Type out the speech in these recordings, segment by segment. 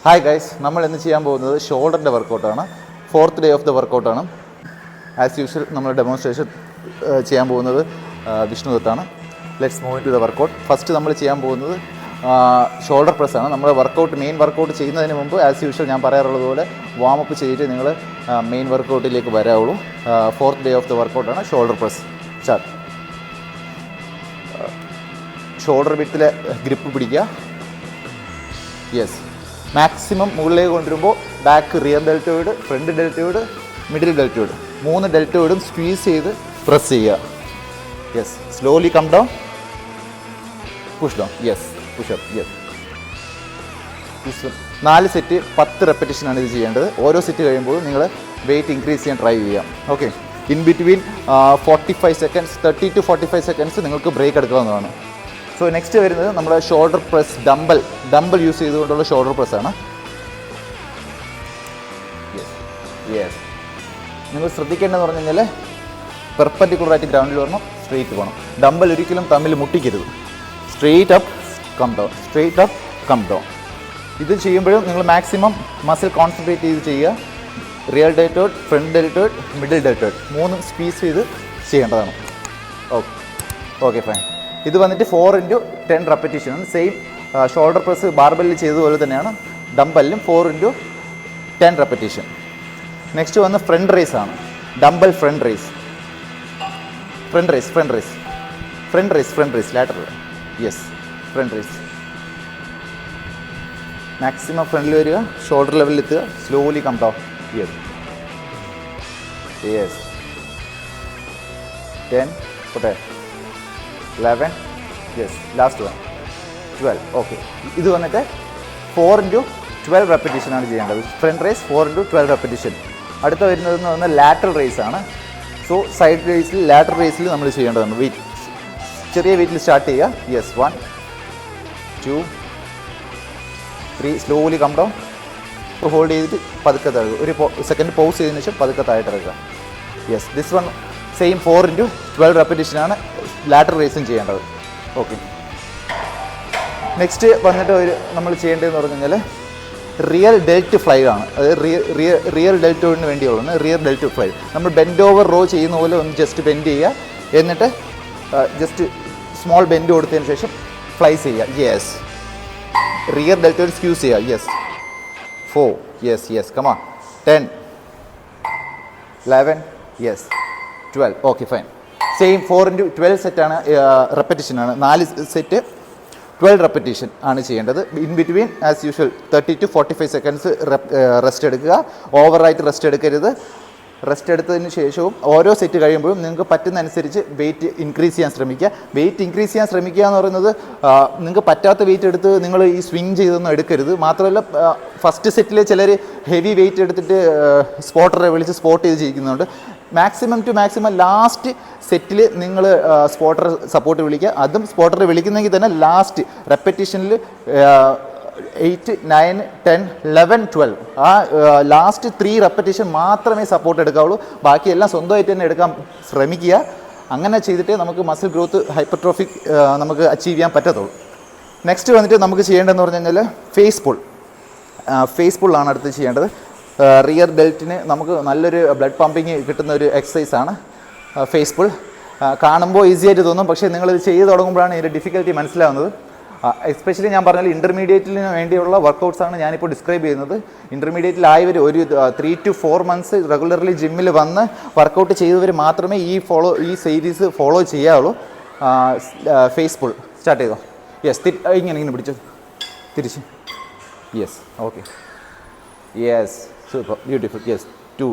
Hi guys, നമ്മൾ ഇന്ന് ചെയ്യാൻ പോകുന്നത് ഷോൾഡറിൻ്റെ വർക്കൗട്ടാണ്. 4th ഡേ ഓഫ് ദ വർക്കൗട്ടാണ്. ആസ് യൂഷ്വൽ നമ്മൾ ഡെമോൺസ്ട്രേഷൻ ചെയ്യാൻ പോകുന്നത് വിഷ്ണുദത്താണ്. Let's move to the workout. First നമ്മൾ ചെയ്യാൻ പോകുന്നത് ഷോൾഡർ പ്രസ്സാണ്. നമ്മൾ മെയിൻ വർക്കൗട്ട് ചെയ്യുന്നതിന് മുമ്പ് ആസ് യൂഷ്വൽ ഞാൻ പറയാറുള്ളത് പോലെ വാമപ്പ് ചെയ്തിട്ട് നിങ്ങൾ മെയിൻ വർക്കൗട്ടിലേക്ക് വരാവുള്ളൂ. 4th ഡേ ഓഫ് ദ വർക്കൗട്ടാണ് ഷോൾഡർ പ്രസ്. സ്റ്റാർട്ട്. ഷോൾഡർ വിട്ടിലെ ഗ്രിപ്പ് പിടിക്കുക. യെസ്, മാക്സിമം മുകളിലേക്ക് കൊണ്ടുവരുമ്പോൾ back rear deltoid, front deltoid, middle deltoid, 3 ഡെൽറ്റോയിഡും സ്ക്വീസ് ചെയ്ത് പ്രസ് ചെയ്യുക. Yes, slowly come down, push down. Yes, push up. Yes, 4 set 10 റെപ്പറ്റീഷനാണ് ഇത് ചെയ്യേണ്ടത്. ഓരോ സെറ്റ് കഴിയുമ്പോൾ നിങ്ങൾ വെയിറ്റ് ഇൻക്രീസ് ചെയ്യാൻ ട്രൈ ചെയ്യാം. Okay, in between 45 seconds 30 to 45 seconds നിങ്ങൾക്ക് ബ്രേക്ക് എടുക്കാവുന്നതാണ്. സോ നെക്സ്റ്റ് വരുന്നത് നമ്മുടെ ഷോൾഡർ പ്രസ്, ഡംബൽ യൂസ് ചെയ്തുകൊണ്ടുള്ള ഷോൾഡർ പ്രസ്സാണ്. യെസ്, നിങ്ങൾ ശ്രദ്ധിക്കേണ്ടതെന്ന് പറഞ്ഞു കഴിഞ്ഞാൽ പെർപെൻഡിക്കുലറായിട്ട് ഗ്രൗണ്ടിൽ വരണം, സ്ട്രെയിറ്റ് പോകണം. ഡംബൽ ഒരിക്കലും തമ്മിൽ മുട്ടിക്കരുത്. Straight up come down, straight up come down. ഇത് ചെയ്യുമ്പോഴും നിങ്ങൾ മാക്സിമം മസിൽ കോൺസെൻട്രേറ്റ് ചെയ്ത് ചെയ്യുക. Rear deltoid, front deltoid, middle deltoid 3 squeeze ചെയ്ത് ചെയ്യേണ്ടതാണ്. Okay fine. ഇത് വന്നിട്ട് 4x10 റെപ്പറ്റീഷനാണ്. സെയിം ഷോൾഡർ പ്രസ് ബാർബെല്ലിൽ ചെയ്തതുപോലെ തന്നെയാണ് ഡംബലിലും 4x10 റെപ്പറ്റീഷൻ. നെക്സ്റ്റ് വന്ന് ഫ്രണ്ട് റേസ് ആണ്. Dumbbell front raise, lateral. Yes, front raise. Maximum ഫ്രണ്ടിൽ വരിക, ഷോൾഡർ ലെവലിൽ എത്തുക, slowly come down. Yes, 10, 11, yes, last one 12. Okay, ഇത് വന്നിട്ട് 4x12 റെപ്പറ്റീഷനാണ് ചെയ്യേണ്ടത്. Front raise 4x12 repetition. അടുത്ത വരുന്നതെന്ന് പറഞ്ഞാൽ ലാറ്ററൽ റേസ് ആണ്. സോ സൈഡ് റേസിൽ, ലാറ്ററൽ റേസിൽ നമ്മൾ ചെയ്യേണ്ടതാണ്. വെയിറ്റ് ചെറിയ വെയിറ്റിൽ സ്റ്റാർട്ട് ചെയ്യുക. Yes, 1, 2, 3, slowly come down. Hold ചെയ്തിട്ട് പതുക്കെ തഴുകുക. ഒരു സെക്കൻഡ് പൗസ് ചെയ്തതിനു ശേഷം പതുക്കെ താഴെ ഇറക്കുക. Yes, this one same 4x12 റെപ്പറ്റീഷനാണ് ലാറ്ററൽ റേസും ചെയ്യേണ്ടത്. ഓക്കെ, നെക്സ്റ്റ് വന്നിട്ട് നമ്മൾ ചെയ്യേണ്ടതെന്ന് പറഞ്ഞു കഴിഞ്ഞാൽ റിയർ ഡെൽറ്റ് ഫ്ലൈ ആണ്. അതായത് റിയർ ഡെൽറ്റോയിഡിന് വേണ്ടിയുള്ളതാണ് റിയർ ഡെൽറ്റ് ഫ്ലൈ. നമ്മൾ ബെൻഡ് ഓവർ റോ ചെയ്യുന്ന പോലെ ഒന്ന് ജസ്റ്റ് ബെൻഡ് ചെയ്യുക, എന്നിട്ട് ജസ്റ്റ് സ്മോൾ ബെൻഡ് കൊടുത്തതിന് ശേഷം ഫ്ലൈ ചെയ്യുക. യെസ്, റിയർ ഡെൽറ്റോയിഡ് സ്ക്യൂസ് ചെയ്യുക. യെസ്, 4, യെസ്, കമാ 10, 11, yes, 12. Okay fine. Same 4x12 സെറ്റാണ്, റെപ്പറ്റീഷനാണ്. 4 സെറ്റ് 12 റെപ്പറ്റീഷൻ ആണ് ചെയ്യേണ്ടത്. In between as usual 30 to 45 seconds rest എടുക്കുക. ഓവറായിട്ട് റെസ്റ്റ് എടുക്കരുത്. റെസ്റ്റ് എടുത്തതിന് ശേഷവും ഓരോ സെറ്റ് കഴിയുമ്പോഴും നിങ്ങൾക്ക് പറ്റുന്ന അനുസരിച്ച് വെയിറ്റ് ഇൻക്രീസ് ചെയ്യാൻ ശ്രമിക്കുക. വെയിറ്റ് ഇൻക്രീസ് ചെയ്യാൻ ശ്രമിക്കുക എന്ന് പറയുന്നത് നിങ്ങൾക്ക് പറ്റാത്ത വെയിറ്റ് എടുത്ത് നിങ്ങൾ ഈ സ്വിങ് ചെയ്തൊന്നും എടുക്കരുത്. മാത്രമല്ല, ഫസ്റ്റ് സെറ്റിൽ ചിലർ ഹെവി വെയിറ്റ് എടുത്തിട്ട് സ്പോട്ടറെ വിളിച്ച് സ്പോട്ട് ചെയ്ത് ചെയ്യിക്കുന്നുണ്ട്. മാക്സിമം ലാസ്റ്റ് സെറ്റിൽ നിങ്ങൾ സ്പോട്ടർ സപ്പോർട്ട് വിളിക്കുക. അതും സ്പോട്ടറെ വിളിക്കുന്നെങ്കിൽ തന്നെ ലാസ്റ്റ് റെപ്പറ്റീഷനിൽ 8, 9, 10, 11, 12 ആ ലാസ്റ്റ് 3 റെപ്പറ്റീഷൻ മാത്രമേ സപ്പോർട്ട് എടുക്കാവുള്ളൂ. ബാക്കിയെല്ലാം സ്വന്തമായിട്ട് തന്നെ എടുക്കാൻ ശ്രമിക്കുക. അങ്ങനെ ചെയ്തിട്ടേ നമുക്ക് മസിൽ ഗ്രോത്ത്, ഹൈപ്പർട്രോഫിക് നമുക്ക് അച്ചീവ് ചെയ്യാൻ പറ്റത്തുള്ളൂ. നെക്സ്റ്റ് വന്നിട്ട് നമുക്ക് ചെയ്യേണ്ടതെന്ന് പറഞ്ഞു കഴിഞ്ഞാൽ ഫേസ് പുള്ളാണ് അടുത്ത് ചെയ്യേണ്ടത്. റിയർ ഡെൽറ്റിന് നമുക്ക് നല്ലൊരു ബ്ലഡ് പമ്പിങ് കിട്ടുന്ന ഒരു എക്സസൈസാണ് ഫേസ് പുൾ. കാണുമ്പോൾ ഈസി ആയിട്ട് തോന്നും, പക്ഷേ നിങ്ങളിത് ചെയ്ത് തുടങ്ങുമ്പോഴാണ് ഇതിൻ്റെ ഡിഫിക്കൽറ്റി മനസ്സിലാവുന്നത്. എസ്പെഷ്യലി ഞാൻ പറഞ്ഞാൽ ഇൻ്റർമീഡിയറ്റിന് വേണ്ടിയുള്ള വർക്കൗട്ട്സാണ് ഞാനിപ്പോൾ ഡിസ്ക്രൈബ് ചെയ്യുന്നത്. ഇൻ്റർമീഡിയറ്റിലായവർ ഒരു 3 to 4 months റെഗുലർലി ജിമ്മിൽ വന്ന് വർക്കൗട്ട് ചെയ്തവർ മാത്രമേ ഈ സീരീസ് ഫോളോ ചെയ്യാവുള്ളൂ. ഫേസ് പുൾ സ്റ്റാർട്ട് ചെയ്തോ. യെസ്, ഇങ്ങനെ പിടിച്ചു തിരിച്ച്. Yes, okay, yes, super, beautiful. Yes, 2,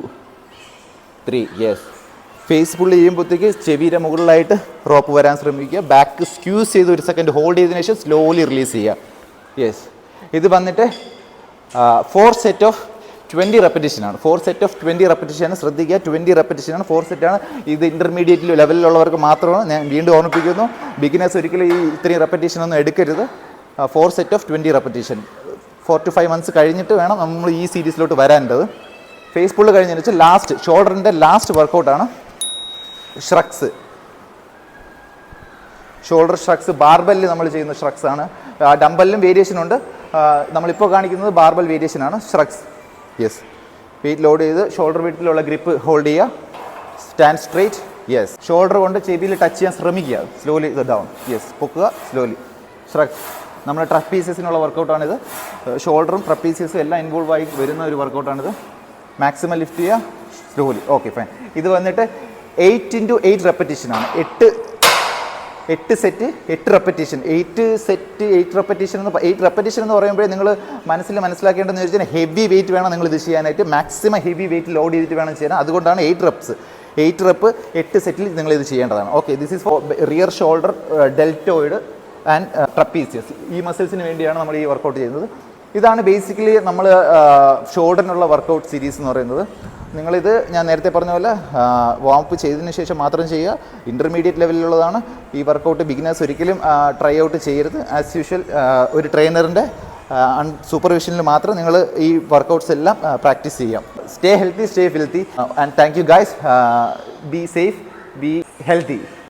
3. Yes, face pull ചെയ്യുമ്പോഴത്തേക്ക് ചെവിയുടെ മുകളിലായിട്ട് റോപ്പ് വരാൻ ശ്രമിക്കുക. ബാക്ക് സ്ക്യൂസ് ചെയ്ത് 1 സെക്കൻഡ് ഹോൾഡ് ചെയ്തതിനു ശേഷം സ്ലോലി റിലീസ് ചെയ്യുക. യെസ്, ഇത് വന്നിട്ട് 4 സെറ്റ് ഓഫ് 20 റെപ്പറ്റീഷനാണ്. 4 set of 20 റെപ്പറ്റീഷനാണ്. ശ്രദ്ധിക്കുക, 20 റെപ്പറ്റീഷനാണ്, 4 സെറ്റാണ്. ഇത് ഇൻ്റർമീഡിയറ്റ് ലെവലിലുള്ളവർക്ക് മാത്രമാണ്. ഞാൻ വീണ്ടും ഓർമ്മിപ്പിക്കുന്നു, ബിഗിനേഴ്സ് ഒരിക്കലും ഈ ഇത്രയും റെപ്പറ്റീഷനൊന്നും എടുക്കരുത്. 4 set of 20 repetition. 4 to 5 months കഴിഞ്ഞിട്ട് വേണം നമ്മൾ ഈ സീരീസിലോട്ട് വരാനുള്ളത്. ഫേസ് പുള്ള് കഴിഞ്ഞതിന് വെച്ചാൽ ലാസ്റ്റ് ഷോൾഡറിൻ്റെ ലാസ്റ്റ് വർക്കൗട്ടാണ് ഷ്രക്സ്. ഷോൾഡർ ഷ്രക്സ് ബാർബെല്ലിൽ നമ്മൾ ചെയ്യുന്ന ഷ്രക്സ് ആണ്. ഡംബലിലും വേരിയേഷൻ ഉണ്ട്. നമ്മളിപ്പോൾ കാണിക്കുന്നത് ബാർബൽ വേരിയേഷൻ ആണ്, ഷ്രഗ്സ്. യെസ്, വെയിറ്റ് ലോഡ് ചെയ്ത് ഷോൾഡർ വെയിറ്റിലുള്ള ഗ്രിപ്പ് ഹോൾഡ് ചെയ്യുക, സ്റ്റാൻഡ് സ്ട്രെയിറ്റ്. യെസ്, ഷോൾഡർ കൊണ്ട് ചെവിയിൽ ടച്ച് ചെയ്യാൻ ശ്രമിക്കുക, സ്ലോലി ഡൗൺ. യെസ്, പൊക്കുക സ്ലോലി. ഷ്രഗ്സ് നമ്മുടെ ട്രപ്പീസിയസിനുള്ള വർക്കൗട്ടാണിത്. ഷോൾഡറും ട്രപ്പീസിയസും എല്ലാം ഇൻവോൾവ് ആയി വരുന്ന ഒരു വർക്കൗട്ടാണിത്. മാക്സിമം ലിഫ്റ്റ് ചെയ്യുക സ്ലോലി. Okay fine. ഇത് വന്നിട്ട് 8x8 റെപ്പറ്റീഷനാണ്. 8 set 8 repetition. 8 റെപ്പറ്റീഷൻ എന്ന് പറയുമ്പോൾ നിങ്ങൾ മനസ്സിലാക്കേണ്ടതെന്ന് വെച്ചാൽ ഹെവി വെയിറ്റ് വേണം നിങ്ങൾ ഇത് ചെയ്യാനായിട്ട്. മാക്സിമം ഹെവി വെയിറ്റ് ലോഡ് ചെയ്തിട്ട് വേണം ചെയ്യാൻ. അതുകൊണ്ടാണ് 8 റെപ്സ്. 8 റെപ്പ് 8 സെറ്റിൽ നിങ്ങൾ ഇത് ചെയ്യേണ്ടതാണ്. Okay, this is for rear shoulder, deltoid and trapezius. ഈ മസിൽസിന് വേണ്ടിയാണ് നമ്മൾ ഈ വർക്കൗട്ട് ചെയ്യുന്നത്. ഇതാണ് ബേസിക്കലി നമ്മൾ ഷോൾഡറിനുള്ള വർക്കൗട്ട് സീരീസ് എന്ന് പറയുന്നത്. നിങ്ങളിത് ഞാൻ നേരത്തെ പറഞ്ഞ പോലെ വാമപ്പ് ചെയ്തതിന് ശേഷം മാത്രം ചെയ്യുക. ഇൻ്റർമീഡിയറ്റ് ലെവലിലുള്ളതാണ് ഈ വർക്കൗട്ട്. ബിഗിനേഴ്സ് ഒരിക്കലും ട്രൈ ഔട്ട് ചെയ്യരുത്. ആസ് യൂഷ്വൽ ഒരു ട്രെയിനറിൻ്റെ സൂപ്പർവിഷനിൽ മാത്രം നിങ്ങൾ ഈ വർക്കൗട്ട്സ് എല്ലാം പ്രാക്ടീസ് ചെയ്യാം. Stay healthy, stay filthy, and thank you guys. Be safe, be healthy.